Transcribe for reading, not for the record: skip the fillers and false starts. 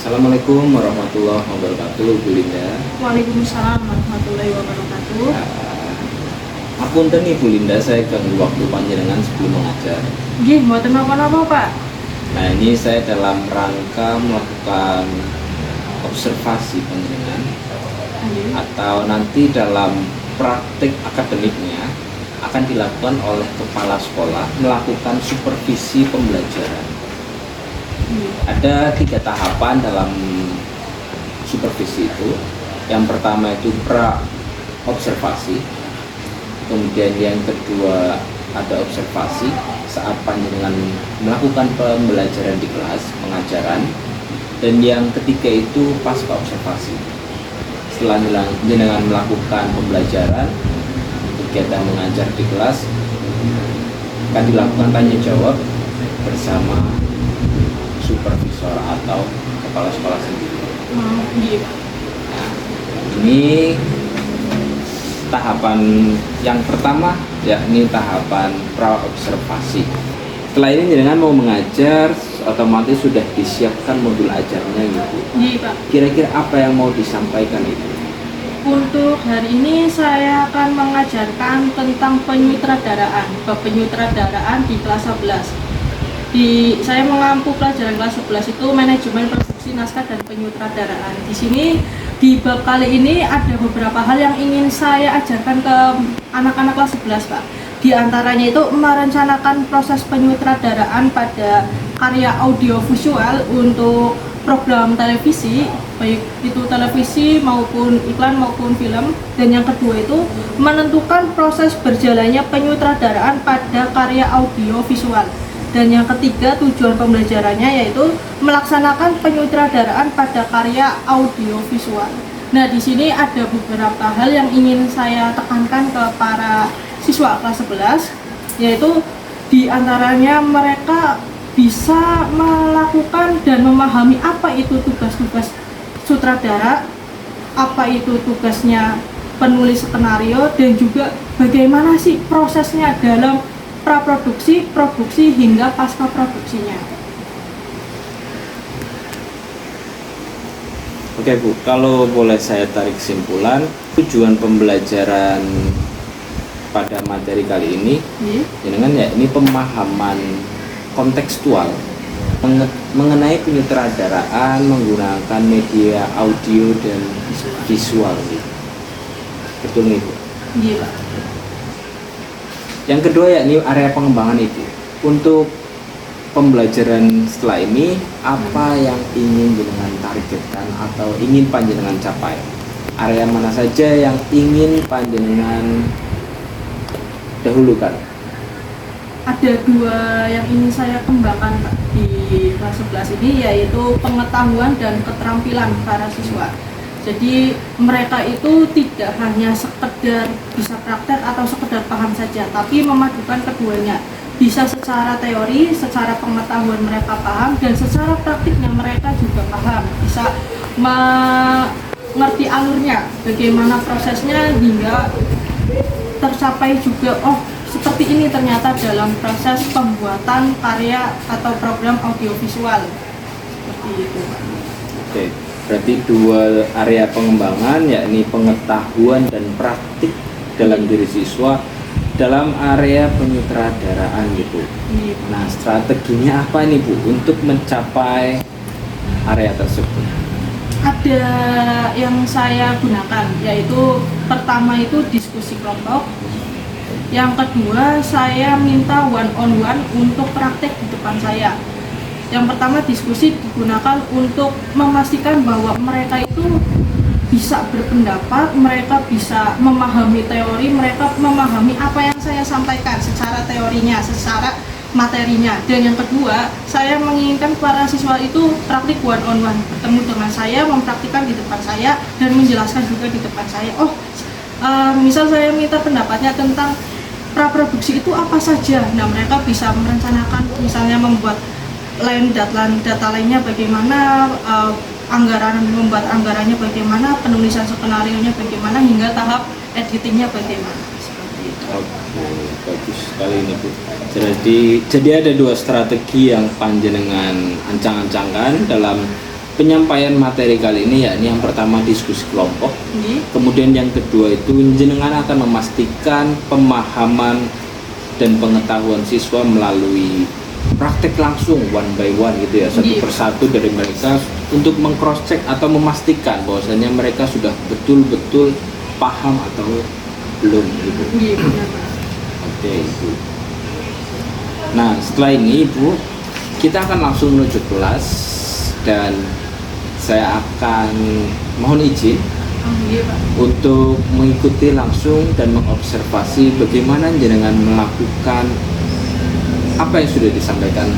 Assalamualaikum warahmatullahi wabarakatuh, Bu Linda. Waalaikumsalam warahmatullahi wabarakatuh. Apunten nih Bu Linda, saya ganggu waktu panjenengan sebelum mengajar. Nggih, mboten napa-napa, Pak. Nah, ini saya dalam rangka melakukan observasi panjenengan Nggih. atau nanti dalam praktik akademiknya akan dilakukan oleh kepala sekolah melakukan supervisi pembelajaran. Nggih. Ada 3 tahapan dalam supervisi itu. Yang pertama itu pra observasi, kemudian yang kedua ada observasi saat panjenengan melakukan pembelajaran di kelas pengajaran, dan yang ketiga itu pasca observasi. Setelah panjenengan melakukan pembelajaran kegiatan mengajar di kelas, akan dilakukan tanya jawab bersama supervisor atau kepala sekolah sendiri. Nggih. Nah, ini tahapan yang pertama, yakni tahapan pra observasi. Setelah ini jenengan mau mengajar, otomatis sudah disiapkan modul ajarnya gitu. Nggih, Pak. Kira-kira apa yang mau disampaikan itu? Untuk hari ini saya akan mengajarkan tentang penyutradaraan, bab penyutradaraan di kelas 11. Saya mengampu pelajaran kelas 11 itu manajemen produksi naskah dan penyutradaraan. Di sini di bab kali ini ada beberapa hal yang ingin saya ajarkan ke anak-anak kelas 11, Pak. Di antaranya itu merencanakan proses penyutradaraan pada karya audiovisual untuk program televisi, baik itu televisi maupun iklan maupun film. Dan yang kedua itu menentukan proses berjalannya penyutradaraan pada karya audiovisual. Dan yang ketiga, tujuan pembelajarannya yaitu melaksanakan penyutradaraan pada karya audiovisual. Nah, di sini ada beberapa hal yang ingin saya tekankan ke para siswa kelas 11, yaitu di antaranya mereka bisa melakukan dan memahami apa itu tugas-tugas sutradara, apa itu tugasnya penulis skenario, dan juga bagaimana sih prosesnya dalam praproduksi, produksi, hingga pasca produksinya. Oke Bu, kalau boleh saya tarik kesimpulan, tujuan pembelajaran pada materi kali ini, jenengan ya ini pemahaman kontekstual mengenai penyutradaraan menggunakan media audio dan visual. Betul nih Bu? Iya. Yang kedua yakni area pengembangan itu. Untuk pembelajaran setelah ini, apa yang ingin jenengan targetkan atau ingin panjenengan capai? Area mana saja yang ingin panjenengan dahulukan? Ada 2 yang ingin saya kembangkan, Pak, di kelas 11 ini, yaitu pengetahuan dan keterampilan para siswa. Jadi mereka itu tidak hanya sekedar bisa praktek atau sekedar paham saja, tapi memadukan keduanya. Bisa secara teori, secara pengetahuan mereka paham, dan secara praktiknya mereka juga paham. Bisa mengerti alurnya, bagaimana prosesnya, hingga tercapai juga, oh seperti ini ternyata dalam proses pembuatan karya atau program audiovisual. Seperti itu. Oke, berarti 2 area pengembangan yakni pengetahuan dan praktik dalam diri siswa dalam area penyutradaraan gitu. Nah, strateginya apa nih Bu untuk mencapai area tersebut? Ada yang saya gunakan, yaitu pertama itu diskusi kelompok. Yang kedua, saya minta one on one untuk praktek di depan saya. Yang pertama, diskusi digunakan untuk memastikan bahwa mereka itu bisa berpendapat, mereka bisa memahami teori, mereka memahami apa yang saya sampaikan secara teorinya, secara materinya. Dan yang kedua, saya menginginkan para siswa itu praktik one on one, bertemu dengan saya, mempraktikkan di depan saya, dan menjelaskan juga di depan saya. Oh, misal saya minta pendapatnya tentang praproduksi itu apa saja. Nah, mereka bisa merencanakan, misalnya membuat data lainnya bagaimana, membuat anggarannya bagaimana, penulisan skenario-nya bagaimana, hingga tahap editingnya bagaimana. Seperti itu. Oke, bagus sekali ini Bu. Jadi ada 2 strategi yang panjenengan ancang-ancangkan dalam penyampaian materi kali ini, yakni yang pertama diskusi kelompok, Nggih. kemudian yang kedua itu jenengan akan memastikan pemahaman dan pengetahuan siswa melalui praktek langsung one by one gitu ya, satu Iya. persatu dari mereka untuk mengcross check atau memastikan bahwasanya mereka sudah betul-betul paham atau belum gitu. Nggih, benar, Pak. Oke, Ibu. Nah, setelah ini Ibu, kita akan langsung menuju kelas dan saya akan mohon izin Nggih, Pak. untuk mengikuti langsung dan mengobservasi bagaimana jenengan melakukan apa yang sudah disampaikan.